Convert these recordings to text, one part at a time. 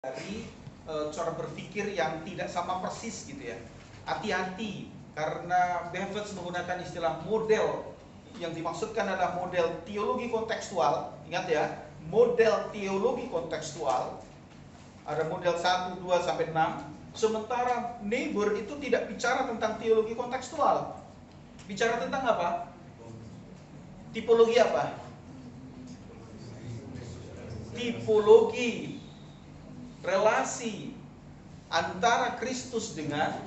dari cara berpikir yang tidak sama persis gitu ya. Hati-hati karena Bevels menggunakan istilah model, yang dimaksudkan adalah model teologi kontekstual. Ingat ya, model teologi kontekstual. Ada model 1, 2 sampai 6. Sementara Niebuhr itu tidak bicara tentang teologi kontekstual. Bicara tentang apa? Tipologi apa? Tipologi relasi antara Kristus dengan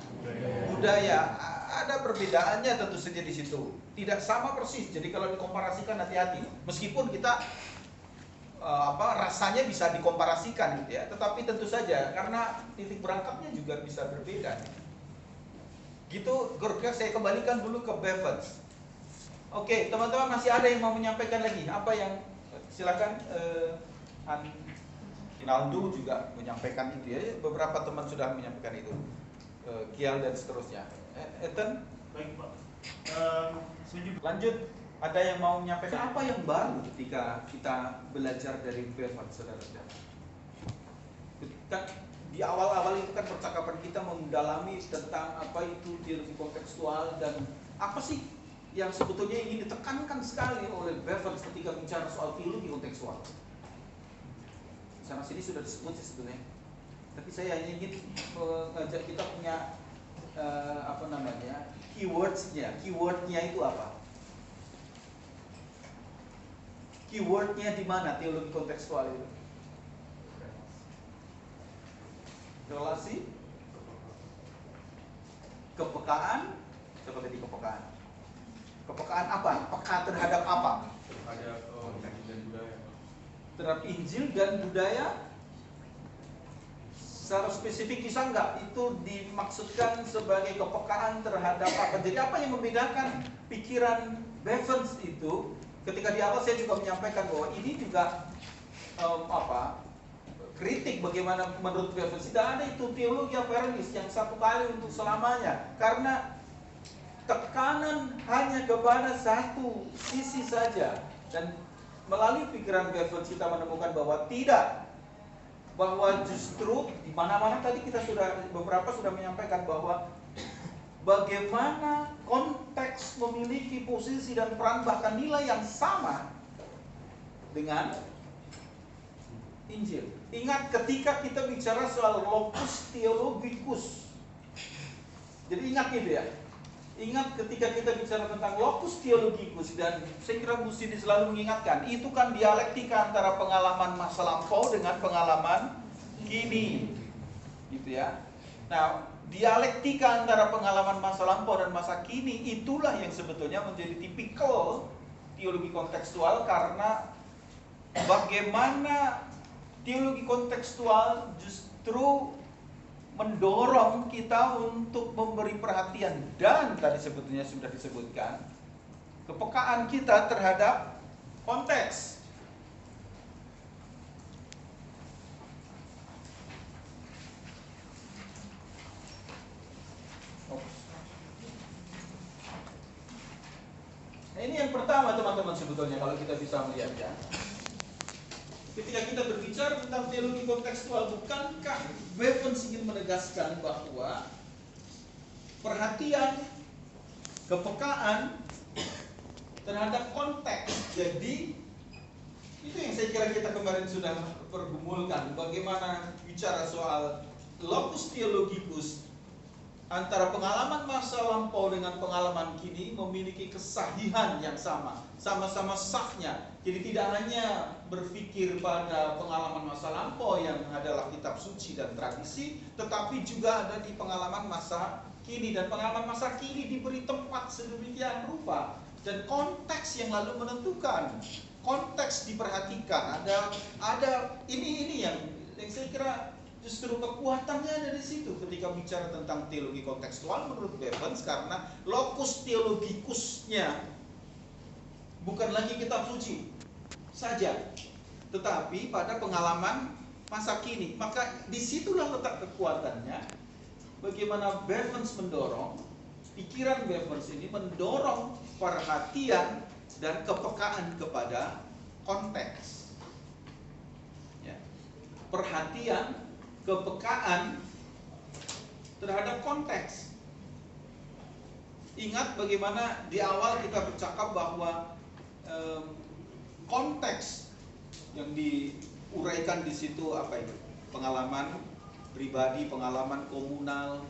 budaya. Ada perbedaannya tentu saja di situ. Tidak sama persis. Jadi kalau dikomparasikan hati-hati. Meskipun kita rasanya bisa dikomparasikan gitu ya. Tetapi tentu saja karena titik berangkatnya juga bisa berbeda. Gitu, saya kembalikan dulu ke Bevels. Oke, teman-teman masih ada yang mau menyampaikan lagi? Apa yang silakan Rinaldo juga menyampaikan itu ya. Beberapa teman sudah menyampaikan itu. Kial dan seterusnya. Ethan? Baik, Pak. Lanjut. Ada yang mau menyampaikan apa yang baru ketika kita belajar dari Bevels, saudara-saudara? Ketika di awal-awal itu kan percakapan kita mendalami tentang apa itu teologi kontekstual dan apa sih yang sebetulnya ingin ditekankan sekali oleh Bevels ketika bicara soal teologi kontekstual. Sana sini sudah disebut sih sebetulnya. Tapi saya hanya ingin mengajak kita punya keywordnya. Keywordnya itu apa? Keywordnya di mana teologi kontekstual itu? Relasi, kepekaan, coba tadi kepekaan. Kepekaan apa? Peka terhadap apa? Terhadap Injil dan budaya. Terhadap Injil dan budaya. Secara spesifik bisa enggak itu dimaksudkan sebagai kepekaan terhadap apa? Jadi apa yang membedakan pikiran Bevels itu? Ketika di awal saya juga menyampaikan bahwa ini juga kritik bagaimana menurut Bevels tidak ada itu teologi aperenis yang satu kali untuk selamanya, karena tekanan hanya kepada satu sisi saja. Dan melalui pikiran Bevels kita menemukan bahwa tidak, bahwa justru di mana-mana tadi kita beberapa sudah menyampaikan bahwa bagaimana konteks memiliki posisi dan peran bahkan nilai yang sama dengan Injil. Ingat ketika kita bicara soal locus theologicus. Jadi ingat gitu ya. Ingat ketika kita bicara tentang locus theologicus, dan saya kira mesti selalu mengingatkan, itu kan dialektika antara pengalaman masa lampau dengan pengalaman kini. Gitu ya. Nah, dialektika antara pengalaman masa lampau dan masa kini itulah yang sebetulnya menjadi tipikal teologi kontekstual, karena bagaimana teologi kontekstual justru mendorong kita untuk memberi perhatian dan tadi sebetulnya sudah disebutkan kepekaan kita terhadap konteks. Nah, ini yang pertama teman-teman sebetulnya kalau kita bisa melihatnya. Ketika kita berbicara tentang teologi kontekstual, bukankah Bevels ingin menegaskan bahwa perhatian, kepekaan terhadap konteks. Jadi itu yang saya kira kita kemarin sudah pergumulkan, bagaimana bicara soal locus theologicus antara pengalaman masa lampau dengan pengalaman kini memiliki kesahihan yang sama, sama-sama sahnya. Jadi tidak hanya berpikir pada pengalaman masa lampau yang adalah kitab suci dan tradisi, tetapi juga ada di pengalaman masa kini, dan pengalaman masa kini diberi tempat sedemikian rupa dan konteks yang lalu menentukan. Konteks diperhatikan, ada ini yang saya kira justru kekuatannya ada di situ ketika bicara tentang teologi kontekstual menurut Bevels, karena locus theologicusnya bukan lagi kitab suci saja, tetapi pada pengalaman masa kini. Maka disitulah letak kekuatannya. Bagaimana Bevels mendorong, pikiran Bevels ini mendorong perhatian dan kepekaan kepada konteks. Ya. Perhatian kepekaan terhadap konteks. Ingat bagaimana di awal kita bercakap bahwa konteks yang diuraikan di situ apa itu? Pengalaman pribadi, pengalaman komunal,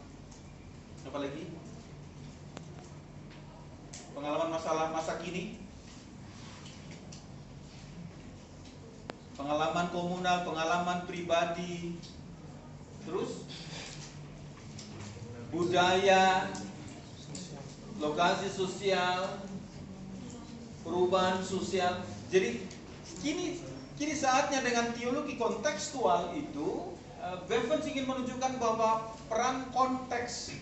apa lagi? Pengalaman masa kini, pengalaman komunal, pengalaman pribadi, terus budaya, lokasi sosial, perubahan sosial. Jadi kini saatnya dengan teologi kontekstual itu, Bevans ingin menunjukkan bahwa peran konteks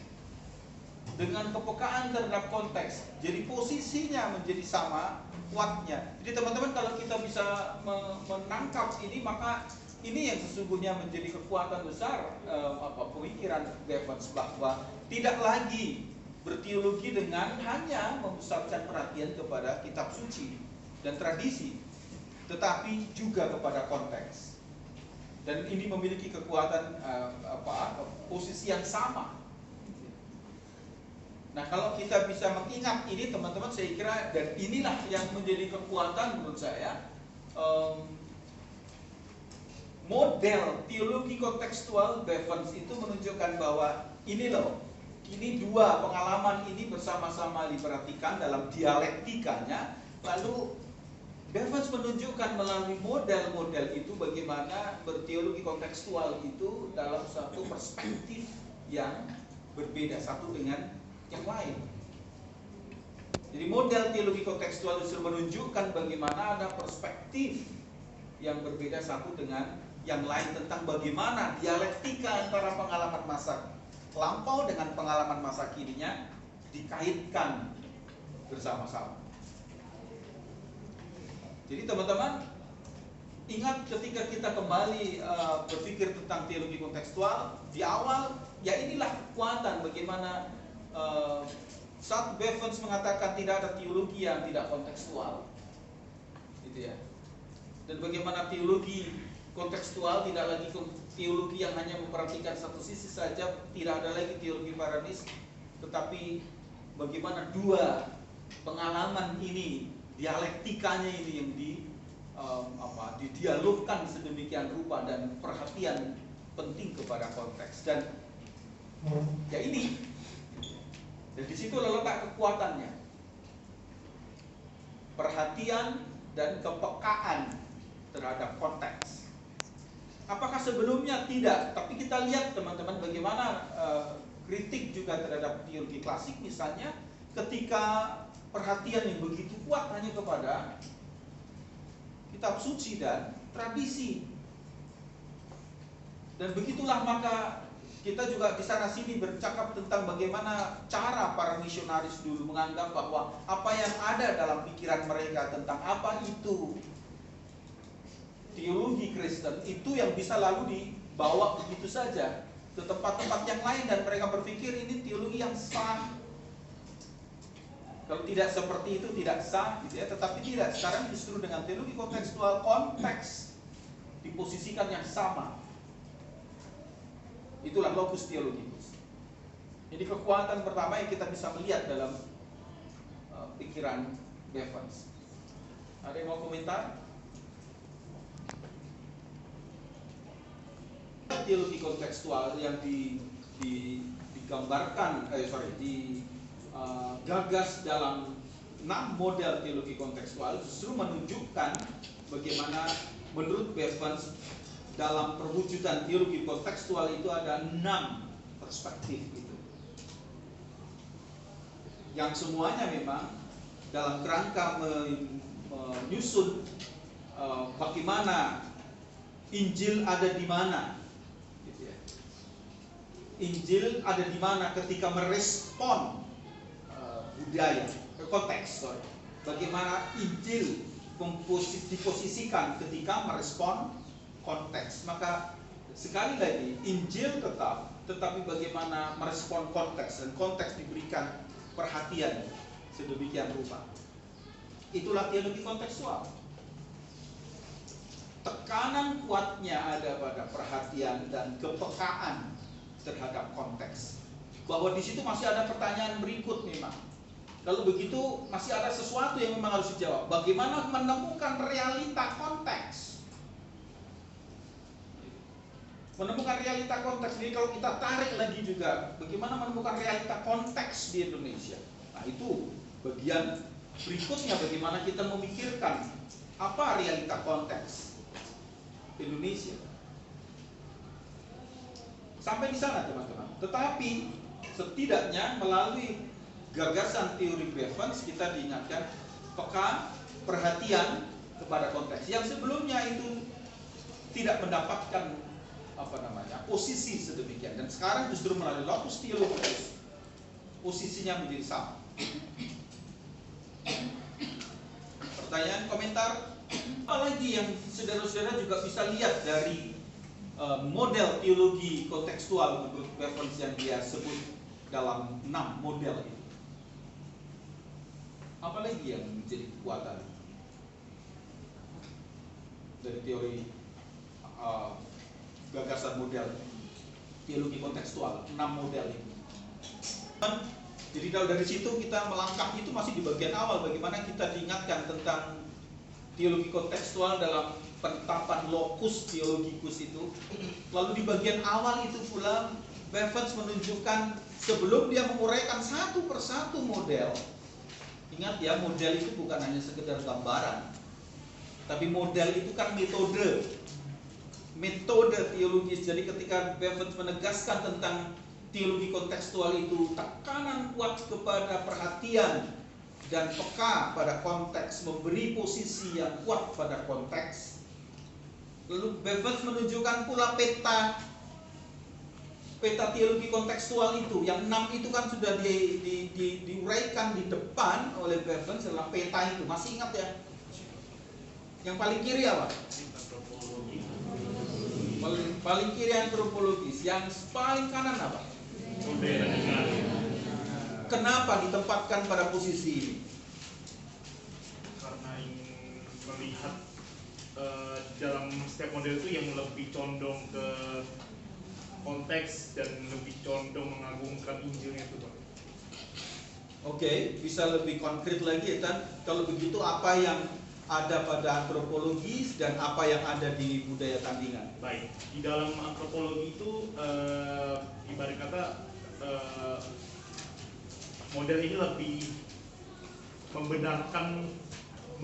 dengan kepekaan terhadap konteks, jadi posisinya menjadi sama kuatnya. Jadi teman-teman, kalau kita bisa menangkap ini, maka ini yang sesungguhnya menjadi kekuatan besar pemikiran Bevans, bahwa tidak lagi berteologi dengan hanya memusatkan perhatian kepada kitab suci dan tradisi, tetapi juga kepada konteks. Dan ini memiliki kekuatan posisi yang sama. Nah, kalau kita bisa mengingat ini, teman-teman, saya kira, dan inilah yang menjadi kekuatan menurut saya, model teologi kontekstual Bevans itu menunjukkan bahwa ini loh, ini dua pengalaman ini bersama-sama diperhatikan dalam dialektikanya. Lalu Bevans menunjukkan melalui model-model itu bagaimana berteologi kontekstual itu dalam satu perspektif yang berbeda satu dengan yang lain. Jadi model teologi kontekstual itu menunjukkan bagaimana ada perspektif yang berbeda satu dengan yang lain tentang bagaimana dialektika antara pengalaman masa lampau dengan pengalaman masa kininya dikaitkan bersama-sama. Jadi teman-teman, ingat ketika kita kembali berpikir tentang teologi kontekstual di awal, ya inilah kekuatan bagaimana saat Bevans mengatakan tidak ada teologi yang tidak kontekstual, gitu ya. Dan bagaimana teologi kontekstual tidak lagi teologi yang hanya memperhatikan satu sisi saja, tidak ada lagi teologi paranis, tetapi bagaimana dua pengalaman ini, dialektikanya ini yang didialogkan sedemikian rupa dan perhatian penting kepada konteks. Dan ya ini, dan di situ letak kekuatannya, perhatian dan kepekaan terhadap konteks. Apakah sebelumnya? Tidak. Tapi kita lihat teman-teman bagaimana kritik juga terhadap teologi klasik, misalnya ketika perhatian yang begitu kuat hanya kepada kitab suci dan tradisi. Dan begitulah maka kita juga di sana sini bercakap tentang bagaimana cara para misionaris dulu menganggap bahwa apa yang ada dalam pikiran mereka tentang apa itu teologi Kristen itu yang bisa lalu dibawa begitu saja ke tempat-tempat yang lain, dan mereka berpikir ini teologi yang sah. Kalau tidak seperti itu tidak sah, gitu ya. Tetapi tidak, sekarang justru dengan teologi kontekstual, konteks diposisikan yang sama. Itulah locus theologikus. Jadi kekuatan pertama yang kita bisa melihat dalam pikiran Bevans. Ada yang mau komentar? Teologi kontekstual yang digambarkan, gagas dalam 6 model teologi kontekstual justru menunjukkan bagaimana menurut Bevans dalam perwujudan teologi kontekstual itu ada 6 perspektif itu, yang semuanya memang dalam kerangka menyusun bagaimana Injil ada di mana, gitu ya. Injil ada di mana ketika merespon budaya, konteks, bagaimana Injil diposisikan ketika merespon konteks. Maka sekali lagi Injil tetap, tetapi bagaimana merespon konteks, dan konteks diberikan perhatian sedemikian rupa. Itulah teologi kontekstual. tekanan kuatnya ada pada perhatian dan kepekaan terhadap konteks. Bahwa di situ masih ada pertanyaan berikut memang. Kalau begitu masih ada sesuatu yang memang harus dijawab. Bagaimana menemukan realita konteks? Menemukan realita konteks. Jadi kalau kita tarik lagi juga, bagaimana menemukan realita konteks di Indonesia? Nah itu bagian berikutnya, bagaimana kita memikirkan apa realita konteks Indonesia. Sampai di sana teman-teman. Tetapi setidaknya melalui gagasan teori Bevans kita diingatkan peka, perhatian kepada konteks yang sebelumnya itu tidak mendapatkan posisi sedemikian, dan sekarang justru melalui locus theologus posisinya menjadi sama. Pertanyaan, komentar, apalagi yang saudara-saudara juga bisa lihat dari model teologi kontekstual menurut Bevans yang dia sebut dalam 6 model itu. Apalagi yang menjadi kekuatan dari teori gagasan model teologi kontekstual, 6 model ini. Jadi kalau dari situ kita melangkah, itu masih di bagian awal, bagaimana kita diingatkan tentang teologi kontekstual dalam penetapan lokus teologikus itu. Lalu di bagian awal itu pula Bevans menunjukkan sebelum dia menguraikan satu persatu model. Ingat ya, model itu bukan hanya sekedar gambaran, tapi model itu kan metode teologis. Jadi ketika Bevans menegaskan tentang teologi kontekstual itu tekanan kuat kepada perhatian dan peka pada konteks, memberi posisi yang kuat pada konteks. Lalu Bevans menunjukkan pula peta teologi kontekstual itu, yang 6 itu kan sudah diuraikan di depan oleh Bevans dalam peta itu. Masih ingat ya? Yang paling kiri apa? Paling kiri antropologis. Yang paling kanan apa? Kenapa ditempatkan pada posisi ini? Karena ingin melihat dalam setiap model itu yang lebih condong ke konteks dan lebih condong mengagungkan Injilnya itu, Pak. Oke, bisa lebih konkret lagi ya, kan? Kalau begitu apa yang ada pada antropologis dan apa yang ada di budaya tandingan? Baik, di dalam antropologi itu ibarat kata model ini lebih membenarkan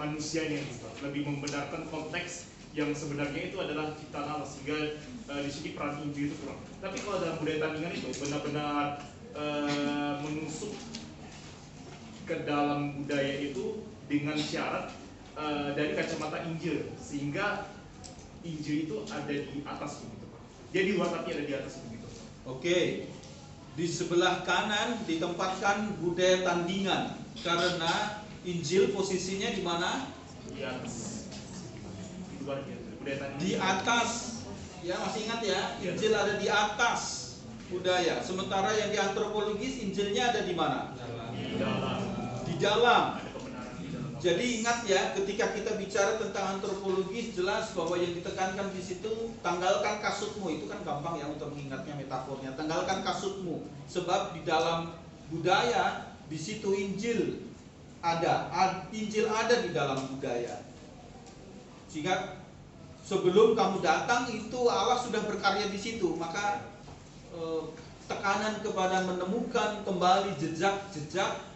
manusianya, lebih membenarkan konteks yang sebenarnya itu adalah ciptaan Allah, sehingga di sini peran Injil itu kurang. Tapi kalau dalam budaya tandingan itu benar-benar menusuk ke dalam budaya itu dengan syarat dari kacamata Injil, sehingga Injil itu ada di atas begitu, Pak. Dia di luar tapi ada di atas begitu. Oke. Di sebelah kanan ditempatkan budaya tandingan karena Injil posisinya di mana? Di atas. Di luar budaya tandingan. Di atas. Ya, masih ingat ya? Injil ada di atas budaya. Sementara yang di antropologis Injilnya ada di mana? Di dalam. Di dalam. Jadi ingat ya, ketika kita bicara tentang antropologis, jelas bahwa yang ditekankan di situ, tanggalkan kasutmu. Itu kan gampang ya untuk mengingatnya metafornya. Tanggalkan kasutmu, sebab di dalam budaya di situ Injil ada di dalam budaya. Sehingga sebelum kamu datang itu Allah sudah berkarya di situ. Maka tekanan kepada menemukan kembali jejak-jejak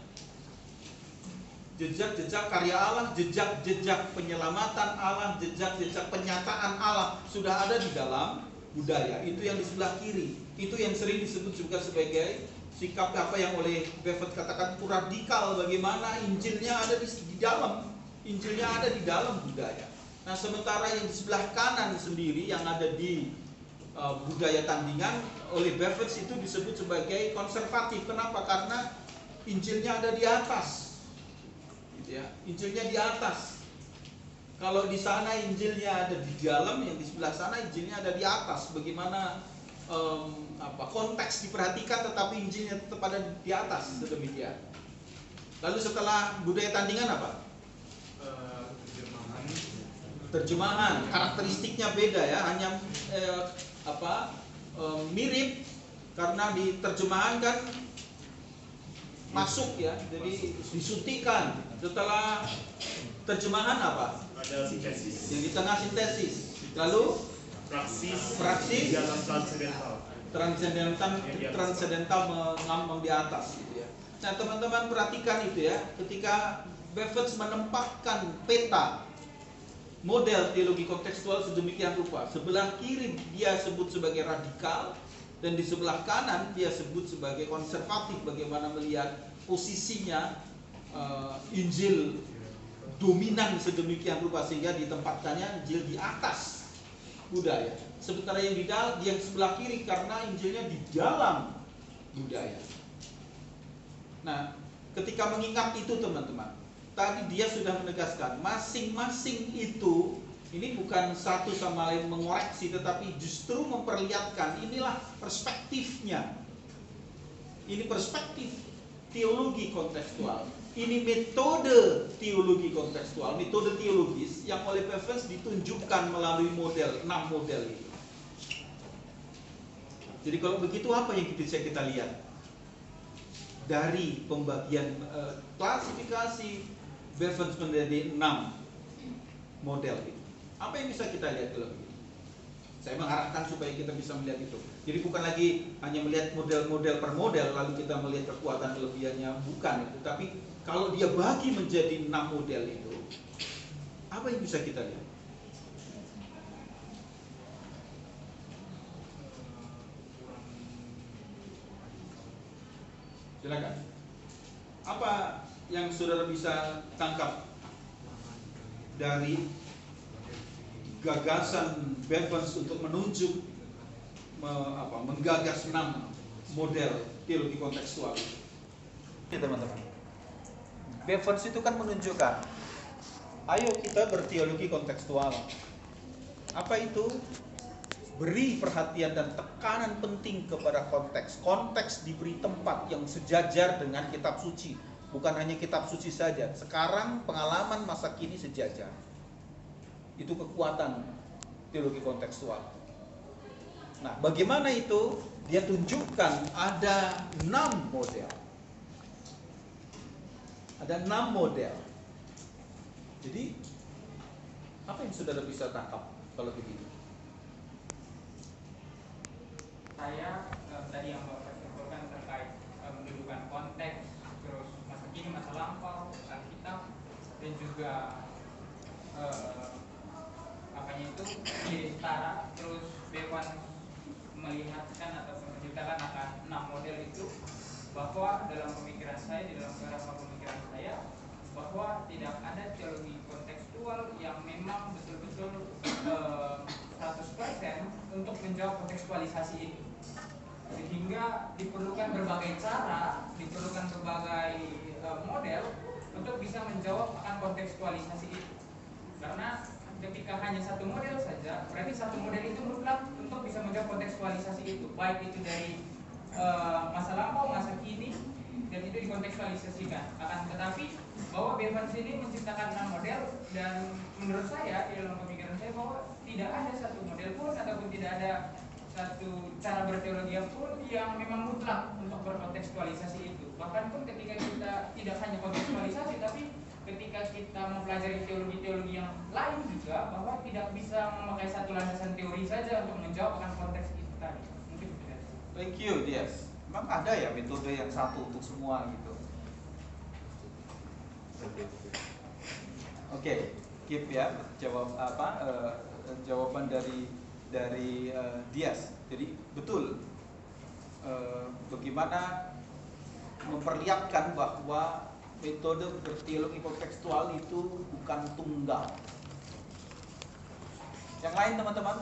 karya Allah, jejak-jejak penyelamatan Allah, jejak-jejak penyataan Allah sudah ada di dalam budaya. Itu yang di sebelah kiri. Itu yang sering disebut juga sebagai sikap apa yang oleh Bevans katakan itu radikal, bagaimana Injilnya ada di dalam. Injilnya ada di dalam budaya. Nah, sementara yang di sebelah kanan sendiri yang ada di budaya tandingan oleh Bevans itu disebut sebagai konservatif. Kenapa? Karena Injilnya ada di atas. Ya, Injilnya di atas. Kalau di sana Injilnya ada di dalam, yang di sebelah sana Injilnya ada di atas. Bagaimana konteks diperhatikan, tetapi Injilnya tetap ada di atas, sedemikian. Lalu setelah budaya tandingan apa? terjemahan, karakteristiknya beda ya, hanya mirip karena di terjemahan kan masuk ya, jadi disuntikan. Setelah terjemahan apa? Ada sintesis. Yang di tengah sintesis. Lalu praksis dalam transendental mengambang di atas gitu ya. Nah, teman-teman perhatikan itu ya, ketika Bevans menempatkan peta model teologi kontekstual sedemikian rupa. Sebelah kiri dia sebut sebagai radikal, dan di sebelah kanan dia sebut sebagai konservatif. Bagaimana melihat posisinya Injil dominan sedemikian rupa sehingga ditempatkannya Injil di atas budaya. Sementara yang yang sebelah kiri karena Injilnya di dalam budaya. Nah, ketika mengingat itu teman-teman, tadi dia sudah menegaskan masing-masing itu ini bukan satu sama lain mengoreksi, tetapi justru memperlihatkan inilah perspektifnya. Ini perspektif teologi kontekstual. Ini metode teologi kontekstual, metode teologis yang oleh Bevans ditunjukkan melalui model, 6 model itu. Jadi kalau begitu apa yang bisa kita lihat dari pembagian klasifikasi Bevans menjadi 6 model itu? Apa yang bisa kita lihat kalau begitu? Saya mengharapkan supaya kita bisa melihat itu. Jadi bukan lagi hanya melihat model-model per model lalu kita melihat kekuatan kelebihannya, bukan itu. Tapi kalau dia bagi menjadi 6 model itu, apa yang bisa kita lihat? Silakan. Apa yang saudara bisa tangkap dari gagasan Bevans untuk menunjuk menggagas 6 model teologi kontekstual? Ya teman-teman, Bevans itu kan menunjukkan, ayo kita berteologi kontekstual. Apa itu? Beri perhatian dan tekanan penting kepada konteks. Konteks diberi tempat yang sejajar dengan kitab suci. Bukan hanya kitab suci saja. Sekarang pengalaman masa kini sejajar. Itu kekuatan teologi kontekstual. Nah, bagaimana itu? Dia tunjukkan ada 6 model. Ada 6 model. Jadi, apa yang saudara bisa tangkap kalau begitu? Saya tadi yang Bapak simpulkan terkait mendudukan konteks, terus masa kini, masa lampau, Alkitab, dan juga jadi setara. Terus Bevans melihatkan atau menceritakan akan 6 model itu, bahwa dalam pemikiran saya, di dalam kerangka pemikiran saya, bahwa tidak ada teologi kontekstual yang memang betul-betul 100% untuk menjawab kontekstualisasi itu. Sehingga diperlukan berbagai cara, diperlukan berbagai model untuk bisa menjawab akan kontekstualisasi itu. Karena ketika hanya satu model saja, berarti satu model itu mutlak untuk bisa menjawab kontekstualisasi itu, baik itu dari masa lampau, masa kini, dan itu dikontekstualisasikan. Akan tetapi bahwa Bevans ini menciptakan 6 model, dan menurut saya di dalam pemikiran saya bahwa tidak ada satu model pun ataupun tidak ada satu cara berteologi pun yang memang mutlak untuk berkontekstualisasi itu. Bahkan pun ketika kita tidak hanya kontekstualisasi, tapi ketika kita mempelajari teologi-teologi yang lain juga, bahwa tidak bisa memakai satu landasan teori saja untuk menjawab akan konteks itu tadi. Mungkin tidak. Thank you, Dias. Memang ada ya metode yang satu untuk semua gitu. Oke, keep ya jawaban dari Dias. Jadi betul bagaimana memperlihatkan bahwa metode berteologi kontekstual itu bukan tunggal. Yang lain teman-teman,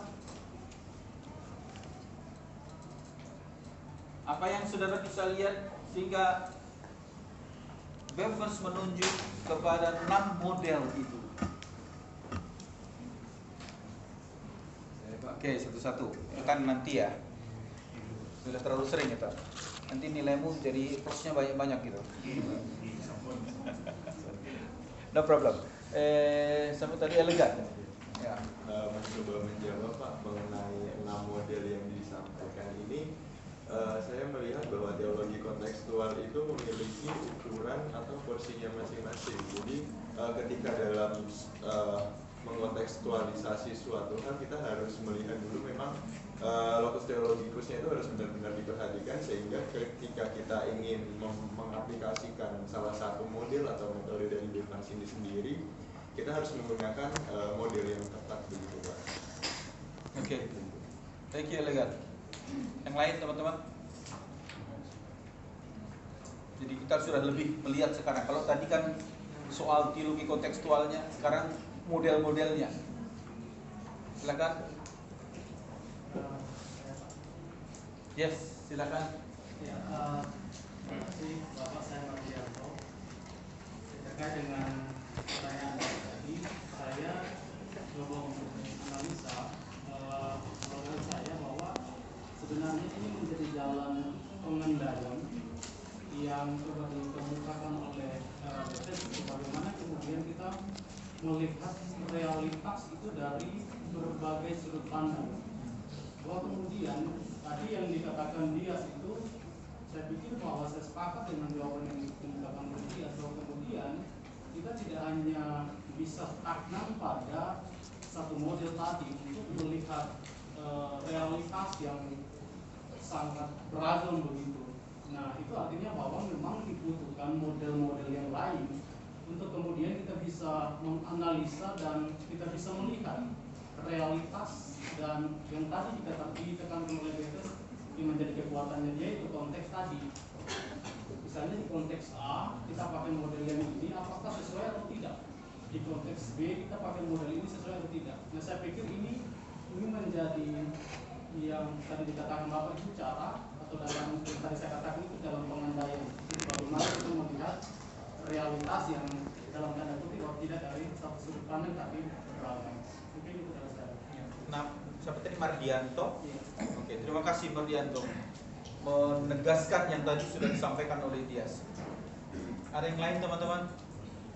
apa yang saudara bisa lihat sehingga Bevans menunjuk kepada 6 model itu? Oke, satu-satu. Itu kan nanti ya. Sudah terlalu sering itu. Nanti nilaimu jadi plusnya banyak-banyak gitu. No problem. Sampai tadi elegan. Ya. mencoba menjawab Pak mengenai 6 model yang disampaikan ini. Saya melihat bahwa teologi kontekstual itu memiliki ukuran atau porsinya masing-masing. Jadi ketika dalam mengkontekstualisasi suatu hal, kita harus melihat dulu memang lokus teologikusnya itu harus benar-benar diperhatikan, sehingga ketika kita ingin mengaplikasikan salah satu model atau metode dari Bevans ini sendiri, kita harus menggunakan model yang tepat begitu Pak. Oke. Thank you Legat. Yang lain teman-teman? Jadi kita sudah lebih melihat sekarang. Kalau tadi kan soal teologi kontekstualnya, sekarang model-modelnya. Silakan. Yes, silakan. Ya, terima kasih Bapak, saya Mardianto. Terkait dengan pertanyaan tadi, saya coba untuk analisa menurut saya bahwa sebenarnya ini menjadi jalan pengendalian yang coba dikemukakan oleh BPS, bagaimana kemudian kita melihat realitas itu dari berbagai sudut pandang. Bahwa kemudian tadi yang dikatakan Dias itu, saya pikir bahwa saya sepakat dengan jawaban yang dikemukakan oleh Dias, bahwa kemudian kita tidak hanya bisa stagnan pada satu model tadi untuk melihat realitas yang sangat beragam begitu. Nah, itu artinya bahwa memang dibutuhkan model-model yang lain untuk kemudian kita bisa menganalisa dan kita bisa melihat realitas dan yang tadi ditekankan oleh Betes yang menjadi kekuatannya dia itu konteks tadi. Misalnya di konteks A kita pakai model yang ini, apakah sesuai atau tidak? Di konteks B kita pakai model ini sesuai atau tidak? Nah, saya pikir ini menjadi yang tadi dikatakan Bapak itu cara atau dalam yang tadi saya katakan itu dalam pengandaian. Jadi bagaimana kita melihat realitas yang dalam tanda kutip kalau tidak dari satu sudut pandang tapi beragam. Mungkin itu dari saya. Nah, siapa tadi Mardianto? Iya. Oke, terima kasih Mardianto menegaskan yang tadi sudah disampaikan oleh Dias. Ada yang lain teman-teman?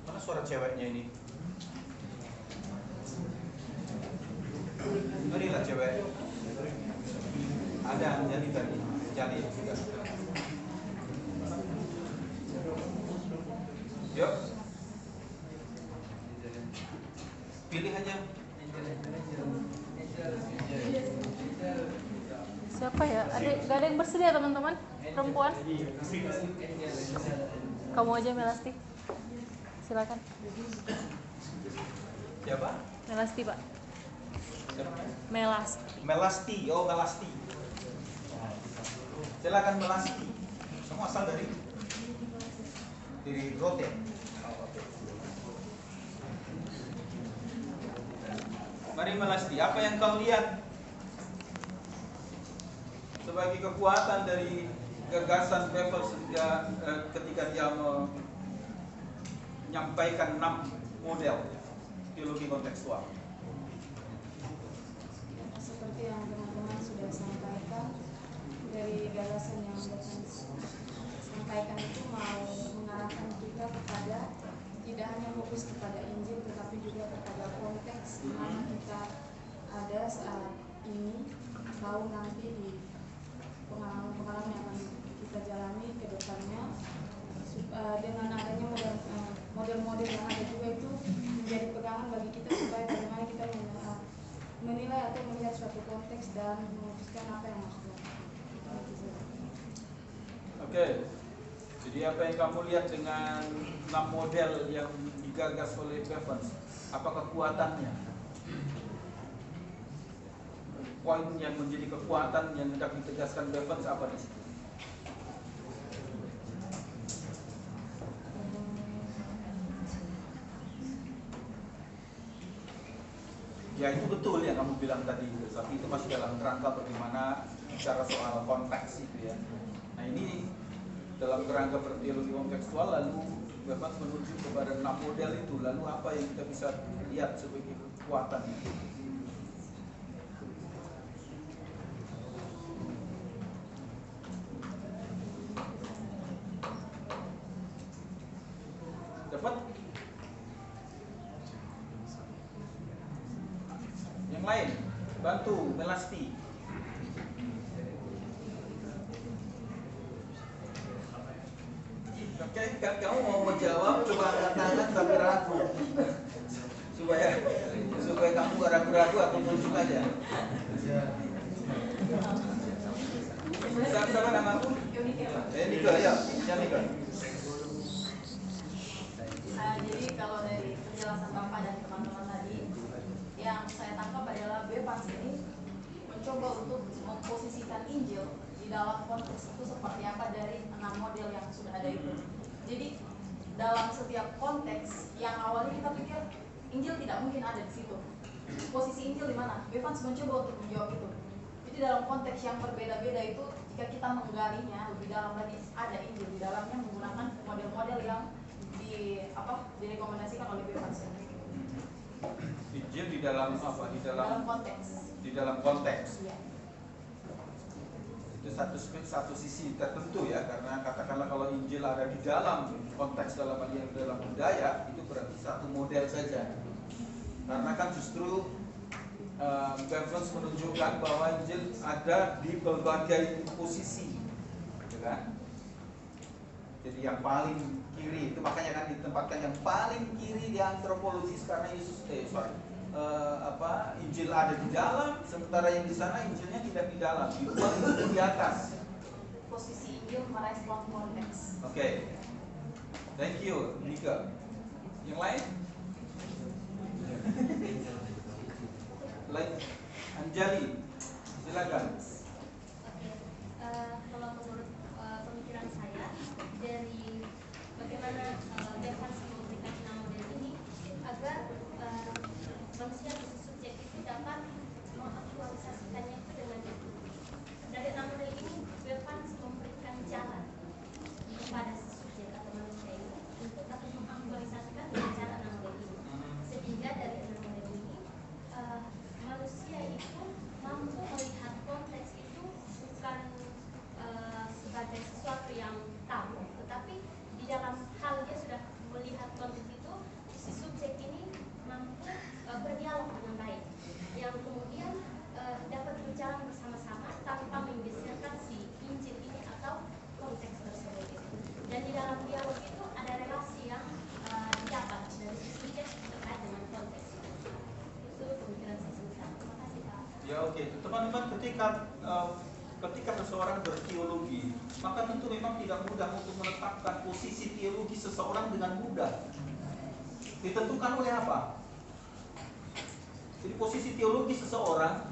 Mana suara ceweknya ini? Marilah cewek. Ada jadi tadi, jadi juga. Yuk. Pilih aja. Siapa ya? Gak ada yang bersedia teman-teman? Perempuan? Kamu aja Melasti. Silakan. Siapa? Melasti Pak. Siapa? Melasti. Melasti. Silakan Melasti. Semua asal dari Rote. Mari Melasti, apa yang kau lihat sebagai kekuatan dari gagasan Bevels ketika dia menyampaikan 6 model teologi kontekstual? Seperti yang teman-teman sudah sampaikan, dari gagasan yang Bevels sampaikan itu mau mengarahkan kita kepada tidak hanya fokus kepada Injil, tetapi juga kepada konteks di mana kita ada saat ini, tahu nanti di pengalaman-pengalaman yang akan kita jalani ke depannya. Dengan adanya model-model yang ada juga itu menjadi pegangan bagi kita supaya bagaimana kita menilai atau melihat suatu konteks dan memutuskan apa yang harus dilakukan. Oke. Jadi apa yang kamu lihat dengan 6 model yang digagas oleh Bevels? Apa kekuatannya? Poin yang menjadi kekuatan yang hendak ditegaskan Bevels apa di situ? Ya itu betul yang kamu bilang tadi, tapi itu masih dalam kerangka bagaimana bicara soal konteks itu ya. Nah ini dalam kerangka berteologi kontekstual, lalu Bevels menuju kepada 6 model itu, lalu apa yang kita bisa lihat sebagai kekuatannya? Dapat? bantu Melasti. Oke, kamu mau menjawab coba angkat tangan tapi ragu supaya kamu gak ragu-ragu atau tunjuk aja. Siapa namamu? Nika, ya, Nika. Jadi kalau dari penjelasan Bapak dan teman-teman tadi, yang saya tangkap adalah Bevans ini mencoba untuk memposisikan Injil di dalam konteks itu seperti apa dari 6 model yang sudah ada itu. Jadi dalam setiap konteks yang awalnya kita pikir Injil tidak mungkin ada di situ. Posisi Injil di mana? Bevans mencoba untuk menjawab itu. Jadi dalam konteks yang berbeda-beda itu, jika kita menggalinya lebih dalam lagi, ada Injil di dalamnya menggunakan model-model yang direkomendasikan oleh Bevans. Injil di dalam apa? Di dalam konteks. Di dalam konteks. Iya. Itu satu sisi tertentu ya, karena katakanlah kalau Injil ada di dalam konteks dalam budaya, itu berarti satu model saja. Karena kan justru Bevans menunjukkan bahwa Injil ada di berbagai posisi, gitu kan? Jadi yang paling kiri itu makanya kan ditempatkan yang paling kiri di antropologis karena Yesus Injil ada di dalam, sementara yang di sana Injilnya tidak di dalam, itu paling di atas. Posisi Injil merespon konteks. Oke. Thank you, Nika. Yang lain? Lain, Anjali, silakan. Kalau menurut pemikiran saya dari bagaimana Bevans memberikan 6 model ini agar manusia subjek itu dapat mengaktualisasikannya itu dengan itu. Dari 6 model ini Bevans memberikan jalan kepada subjek atau manusia ini untuk dapat mengaktualisasikan dengan cara 6 model ini, sehingga dari 6 model ini manusia itu mampu melihat konteks itu bukan sebagai sesuatu yang tabu, tetapi di dalam hal dia sudah melihat konteks itu, si subjek ini mampu berdialog dengan baik, yang kemudian dapat berjalan bersama-sama tanpa menggeserkan si Injil ini atau konteks tersebut. Dan di dalam dialog itu ada relasi yang didapat dari si subjek terkait dengan konteks itu. Itu pemikiran saya sebentar. Terima kasih Pak. Ya oke, teman-teman, ketika seseorang berteologi, maka tentu memang tidak mudah untuk menetapkan posisi teologi seseorang dengan mudah. Ditentukan oleh apa? Jadi posisi teologi seseorang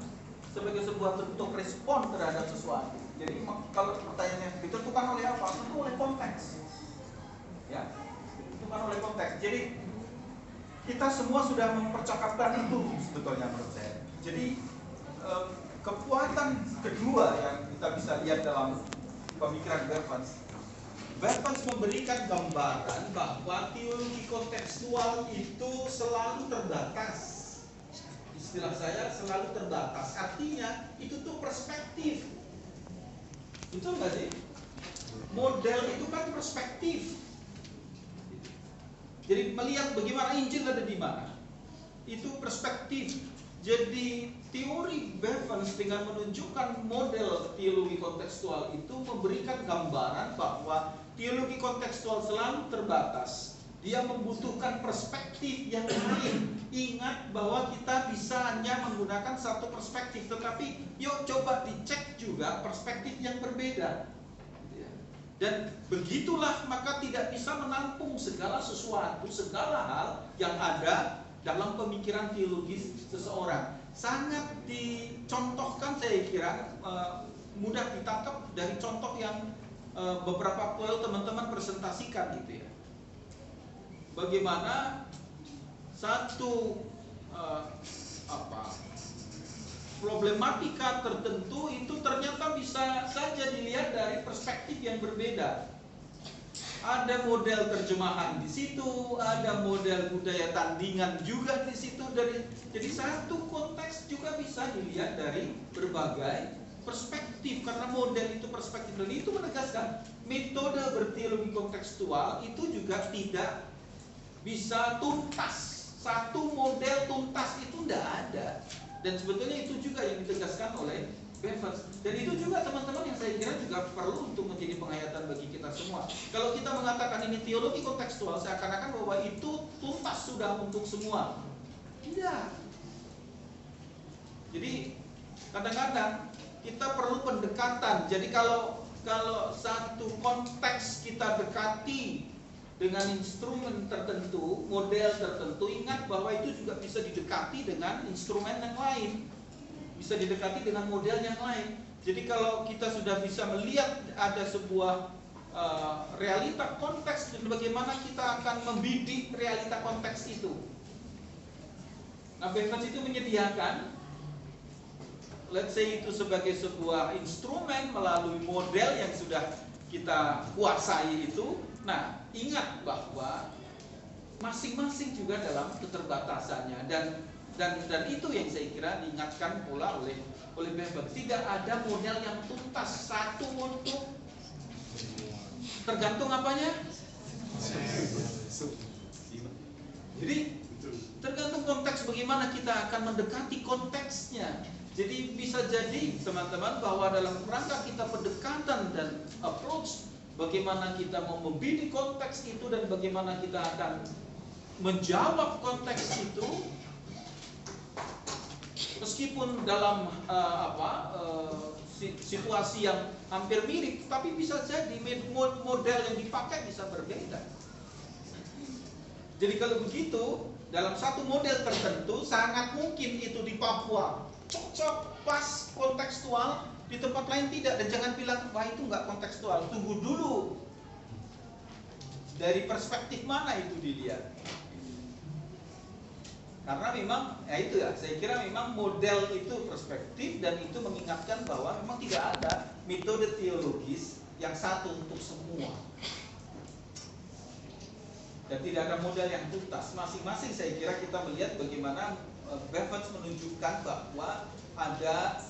sebagai sebuah bentuk respon terhadap sesuatu. Jadi kalau pertanyaannya ditentukan oleh apa? Tentu oleh konteks. Ya, ditentukan oleh konteks. Jadi kita semua sudah mempercakapkan itu sebetulnya menurut saya. Jadi kekuatan kedua yang kita bisa lihat dalam pemikiran Bevans memberikan gambaran bahwa teologi kontekstual itu selalu terbatas. Istilah saya selalu terbatas. Artinya itu tuh perspektif. Betul nggak sih? Model itu kan perspektif. Jadi melihat bagaimana Injil ada di mana. Itu perspektif. Jadi teori Bevans dengan menunjukkan model teologi kontekstual itu memberikan gambaran bahwa teologi kontekstual selalu terbatas. Dia membutuhkan perspektif yang lain. Ingat bahwa kita bisa hanya menggunakan satu perspektif, tetapi yuk coba dicek juga perspektif yang berbeda. Dan begitulah maka tidak bisa menampung segala sesuatu, segala hal yang ada dalam pemikiran teologis seseorang. Sangat dicontohkan saya kira mudah ditangkap dari contoh yang beberapa kali teman-teman presentasikan gitu ya. Bagaimana satu problematika tertentu itu ternyata bisa saja dilihat dari perspektif yang berbeda. Ada model terjemahan di situ, ada model budaya tandingan juga di situ. Jadi satu konteks juga bisa dilihat dari berbagai perspektif, karena model itu perspektif, dan itu menegaskan metode berteologi kontekstual itu juga tidak bisa tuntas. Satu model tuntas itu tidak ada. Dan sebetulnya itu juga yang ditegaskan oleh Bevers. Dan itu juga teman-teman yang saya kira juga perlu untuk menjadi penghayatan bagi kita semua. Kalau kita mengatakan ini teologi kontekstual, seakan-akan bahwa itu tuntas sudah untuk semua. Tidak. Jadi kadang-kadang kita perlu pendekatan. Jadi kalau satu konteks kita dekati dengan instrumen tertentu, model tertentu, ingat bahwa itu juga bisa didekati dengan instrumen yang lain, bisa didekati dengan model yang lain. Jadi kalau kita sudah bisa melihat ada sebuah realita konteks dan bagaimana kita akan membidik realita konteks itu. Nah, Bevers itu menyediakan, let's say itu sebagai sebuah instrumen melalui model yang sudah kita kuasai itu. Nah, ingat bahwa masing-masing juga dalam keterbatasannya dan itu yang saya kira diingatkan pula oleh Bevers. Tidak ada model yang tuntas satu untuk tergantung apanya. Jadi tergantung konteks bagaimana kita akan mendekati konteksnya. Jadi bisa jadi teman-teman bahwa dalam rangka kita pendekatan dan approach, bagaimana kita mau membidik konteks itu dan bagaimana kita akan menjawab konteks itu, meskipun dalam situasi yang hampir mirip, tapi bisa jadi model yang dipakai bisa berbeda. Jadi kalau begitu, dalam satu model tertentu sangat mungkin itu di Papua cocok, pas, kontekstual, di tempat lain tidak. Dan jangan bilang, wah itu nggak kontekstual. Tunggu dulu, dari perspektif mana itu dilihat. Karena memang, ya itu ya, saya kira memang model itu perspektif, dan itu mengingatkan bahwa memang tidak ada metode teologis yang satu untuk semua. Dan tidak ada model yang tuntas. Masing-masing saya kira kita melihat bagaimana Bevers menunjukkan bahwa ada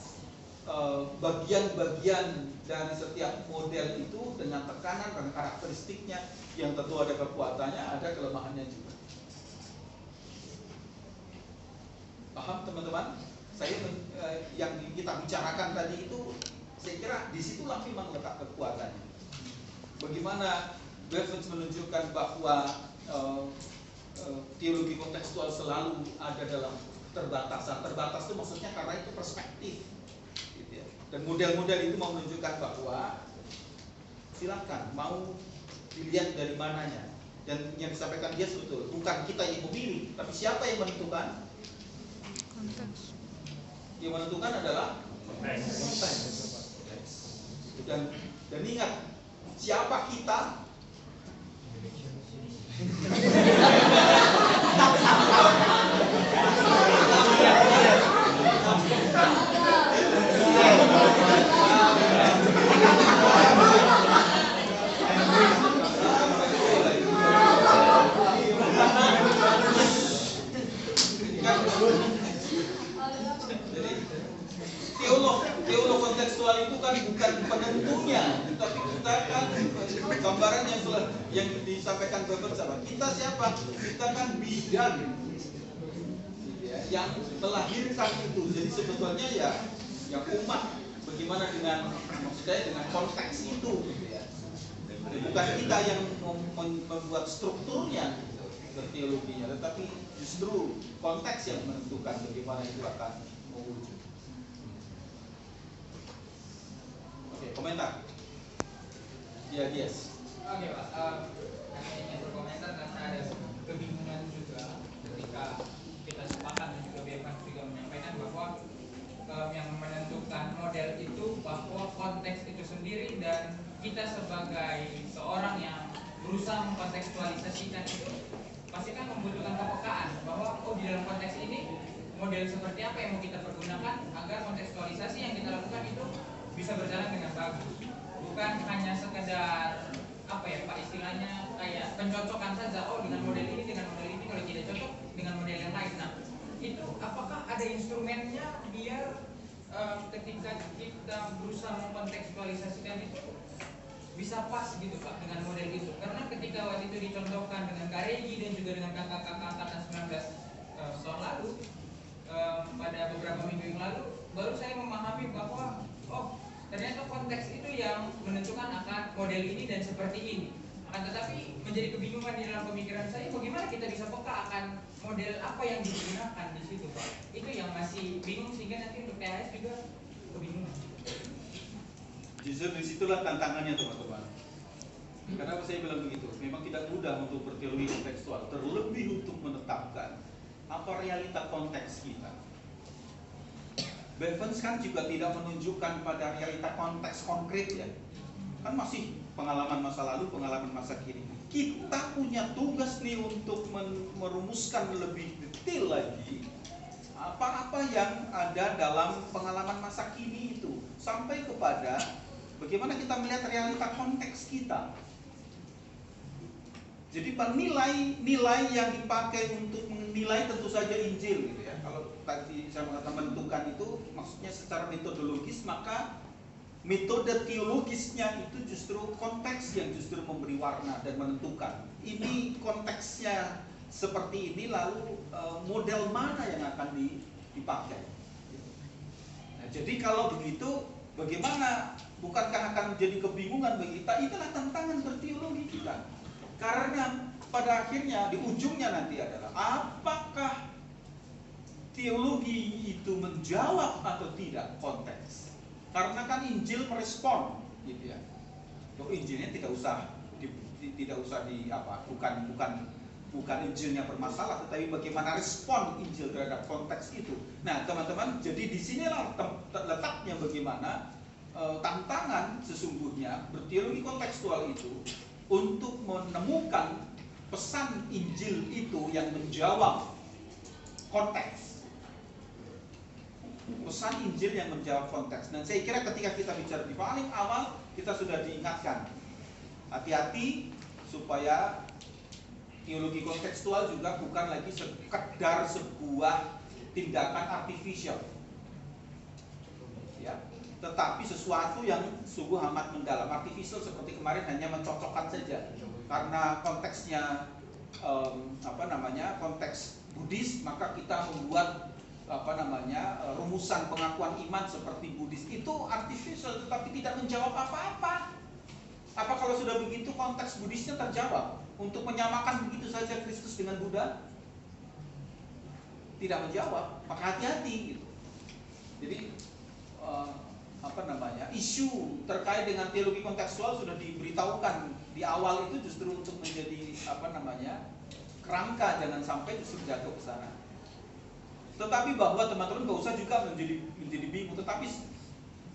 bagian-bagian dari setiap model itu dengan tekanan dan karakteristiknya, yang tentu ada kekuatannya, ada kelemahannya juga. Paham teman-teman? Saya yang kita bicarakan tadi itu, saya kira disitulah memang letak kekuatannya. Bagaimana Bevers menunjukkan bahwa teologi kontekstual selalu ada dalam keterbatasan. Terbatas itu maksudnya karena itu perspektif, gitu ya. Dan model-model itu mau menunjukkan bahwa silakan mau dilihat dari mananya. Dan yang disampaikan dia betul, bukan kita yang memilih, tapi siapa yang menentukan? Konteks. Yang menentukan adalah konteks. Dan ingat, siapa kita? Teolog kontekstual itu kan bukan penentunya, tapi kita kan gambaran yang disampaikan Bevers apa? Kita siapa? Kita kan bidan, ya, yang melahirkan itu. Jadi sebetulnya ya umat. Bagaimana dengan maksudnya dengan konteks itu, gitu ya. Bukan kita yang membuat strukturnya, teologinya, tetapi justru konteks yang menentukan bagaimana itu akan mewujud. Oke, komentar. Ya, yes. Oke Pak, hanya berkomentar karena ada kebingungan juga ketika kita sepakat dan juga Bevers juga menyampaikan bahwa yang menentukan model itu bahwa konteks itu sendiri, dan kita sebagai seorang yang berusaha mengkontekstualisasikan itu pasti kan membutuhkan kepekaan bahwa di dalam konteks ini model seperti apa yang mau kita pergunakan agar kontekstualisasi yang kita lakukan itu bisa berjalan dengan bagus, bukan hanya sekedar apa ya Pak istilahnya kayak pencocokan saja. Dengan model ini kalau tidak cocok dengan model yang lain. Nah, itu apakah ada instrumennya biar ketika kita berusaha mengkontekstualisasikan itu bisa pas gitu Pak dengan model itu? Karena ketika waktu itu dicontohkan dengan Garegi dan juga dengan kakak-kakak angkatan 19 tahun lalu, pada beberapa minggu yang lalu baru saya memahami bahwa oh ternyata konteks itu yang menentukan akan model ini dan seperti ini. Akan tetapi menjadi kebingungan di dalam pemikiran saya, bagaimana kita bisa peka akan model apa yang digunakan di situ, Pak. Itu yang masih bingung, sehingga nanti untuk THS juga kebingungan. Justru disitulah tantangannya teman-teman. Kenapa saya bilang begitu? Memang tidak mudah untuk berteologi kontekstual, terlebih untuk menetapkan apa realita konteks kita. Bevans kan juga tidak menunjukkan pada realita konteks konkret ya. Kan masih pengalaman masa lalu, pengalaman masa kini. Kita punya tugas nih untuk merumuskan lebih detail lagi apa-apa yang ada dalam pengalaman masa kini itu, sampai kepada bagaimana kita melihat realita konteks kita. Jadi nilai yang dipakai untuk menilai tentu saja Injil gitu ya. Kalau tadi saya mengatakan menentukan itu maksudnya secara metodologis, maka metode teologisnya itu justru konteks yang justru memberi warna dan menentukan. Ini konteksnya seperti ini, lalu model mana yang akan dipakai. Nah, jadi kalau begitu, bagaimana? Bukankah akan menjadi kebingungan bagi kita? Itulah tantangan berteologi kita. Karena pada akhirnya di ujungnya nanti adalah apakah teologi itu menjawab atau tidak konteks? Karena kan Injil merespon, gitu ya. Injilnya tidak usah bukan Injilnya bermasalah, tetapi bagaimana respon Injil terhadap konteks itu. Nah, teman-teman, jadi disinilah letaknya bagaimana tantangan sesungguhnya berteologi kontekstual itu untuk menemukan pesan Injil itu yang menjawab konteks. Pesan Injil yang menjawab konteks. Dan saya kira ketika kita bicara di paling awal, kita sudah diingatkan, hati-hati supaya teologi kontekstual juga bukan lagi sekedar sebuah tindakan artificial, ya, tetapi sesuatu yang sungguh amat mendalam. Artificial seperti kemarin hanya mencocokkan saja karena konteksnya konteks Buddhis, maka kita membuat rumusan pengakuan iman seperti Buddhis. Itu artificial tetapi tidak menjawab apa-apa. Apa kalau sudah begitu konteks Buddhisnya terjawab untuk menyamakan begitu saja Kristus dengan Buddha? Tidak menjawab, maka hati-hati gitu. Jadi isu terkait dengan teologi kontekstual sudah diberitahukan di awal itu justru untuk menjadi kerangka, jangan sampai justru jatuh ke sana. Tetapi bahwa teman-teman nggak usah juga menjadi bingung. Tetapi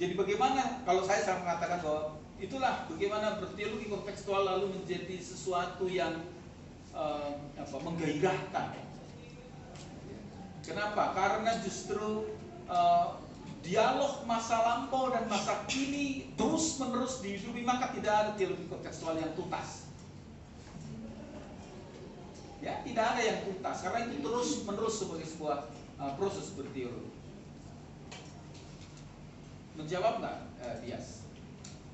jadi bagaimana kalau saya mengatakan bahwa itulah bagaimana berteologi kontekstual lalu menjadi sesuatu yang menggairahkan. Kenapa? Karena justru dialog masa lampau dan masa kini terus-menerus dihidupi, maka tidak ada teologi kontekstual yang tuntas. Ya, tidak ada yang tuntas karena itu terus-menerus sebagai sebuah proses berteologi. Menjawab nggak, Dias?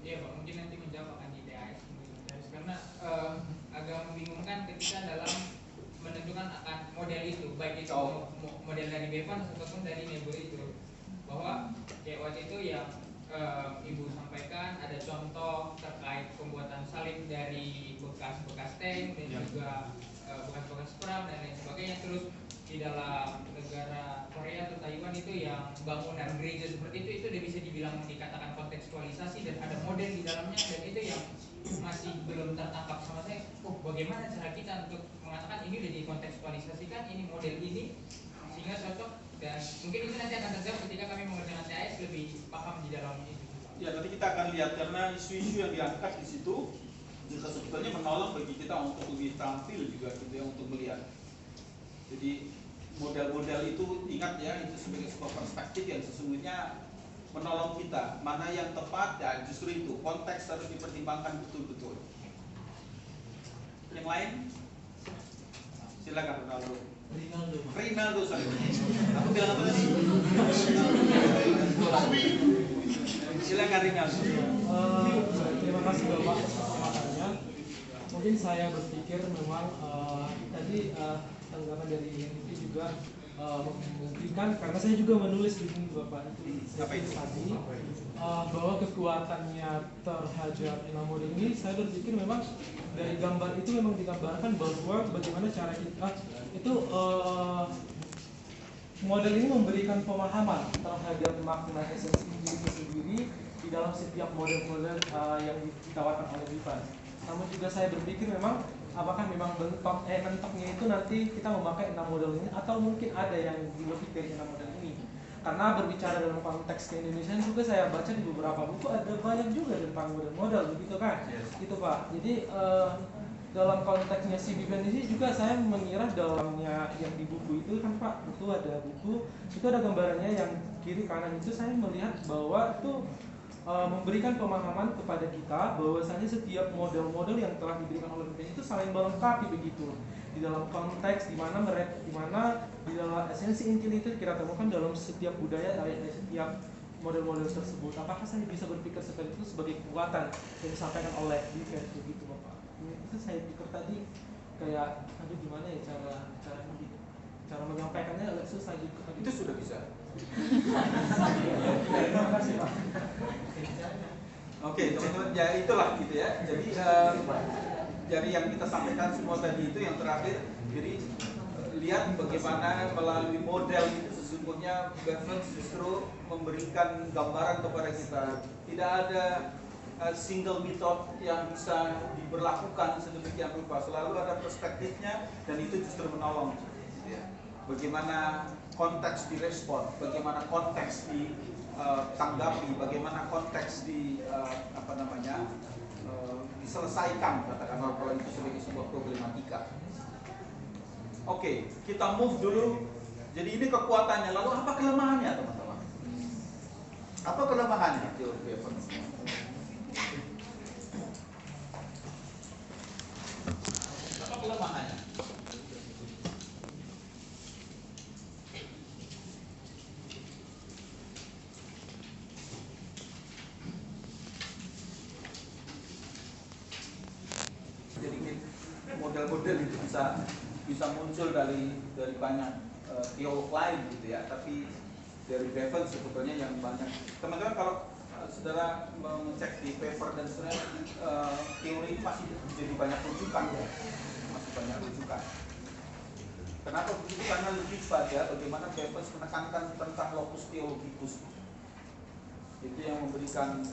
Iya Pak, mungkin nanti menjawab akan di THS karena agak membingungkan ketika dalam menentukan akan model itu, baik itu model dari Bevans ataupun dari Nebo itu, bahwa kayak waktu itu yang Ibu sampaikan ada contoh terkait pembuatan salib dari bekas-bekas tank dan juga bekas-bekas perang dan lain sebagainya. Terus di dalam negara Korea atau Taiwan itu yang bangunan gereja seperti itu udah bisa dibilang dikatakan kontekstualisasi dan ada model di dalamnya, dan itu yang masih belum tertangkap sama saya. Bagaimana cara kita untuk mengatakan ini udah dikontekstualisasikan, ini model ini sehingga cocok, dan mungkin itu nanti akan terjawab ketika kami mengerjakan THS lebih paham di dalam itu. Ya, nanti kita akan lihat karena isu-isu yang diangkat di situ juga sebetulnya menolong bagi kita untuk lebih tampil juga gitu ya, untuk melihat. Jadi model-model itu ingat ya, itu sebagai sebuah perspektif yang sesungguhnya menolong kita mana yang tepat, dan justru itu konteks harus dipertimbangkan betul-betul. Yang lain, silakan Rinaldo saya. Aku bilang apa tadi? Silakan Rinaldo. Terima kasih Bapak kesempatannya. Mungkin saya berpikir memang tadi tanggapan dari Henry juga membuktikan, karena saya juga menulis di sini Bapak itu Apa itu? tadi bahwa kekuatannya terhadap enam model ini, saya berpikir memang dari gambar itu memang digambarkan bahwa bagaimana cara kita itu model ini memberikan pemahaman terhadap makna esensi diri itu sendiri di dalam setiap model-model yang ditawarkan oleh Vivan. Namun juga saya berpikir memang apakah memang mentoknya itu nanti kita memakai 6 model ini atau mungkin ada yang lebih dari 6 model ini. Karena berbicara dalam konteks ke Indonesia juga saya baca di beberapa buku ada banyak juga tentang model-model begitu kan? Yes. Itu Pak. Jadi dalam konteksnya si Vivan ini juga saya mengira dalamnya yang di buku itu kan Pak, itu ada buku, itu ada gambarannya yang kiri kanan itu saya melihat bahwa itu memberikan pemahaman kepada kita bahwasanya setiap model-model yang telah diberikan oleh Vivan itu saling melengkapi begitu di dalam konteks di mana di dalam esensi inti itu kita temukan dalam setiap budaya, setiap model-model tersebut. Apakah saya bisa berpikir seperti itu sebagai kekuatan yang disampaikan oleh Vivan begitu Bapak? Itu saya pikir tadi kayak aduh gimana ya cara menyampaikannya agak susah gitu. Itu sudah bisa. Terima kasih Pak. Oke, teman-teman, ya itulah gitu ya. Jadi dari yang kita sampaikan semua tadi itu yang terakhir, jadi lihat bagaimana melalui model itu sesungguhnya Bevan justru memberikan gambaran kepada kita. Tidak ada single method yang bisa diberlakukan sedemikian rupa. Selalu ada perspektifnya dan itu justru menolong. Gitu ya. Bagaimana konteks direspon, bagaimana konteks ditanggapi, bagaimana konteks diselesaikan, katakanlah kalau itu sebagai sebuah problematika. Oke, kita move dulu. Jadi ini kekuatannya, lalu apa kelemahannya teman-teman? Apa kelemahannya teori Bevan? Apa kelemahannya? Jadi model-model itu bisa muncul dari banyak teolog lain gitu ya, tapi dari Bevan sebetulnya yang banyak. Teman-teman kalau saudara mengecek di paper dan sebenarnya teori ini masih jadi banyak rujukan ya, masih banyak rujukan. Kenapa begitu? Karena lebih pada bagaimana Bevan menekankan tentang locus theologicus. Itu yang memberikan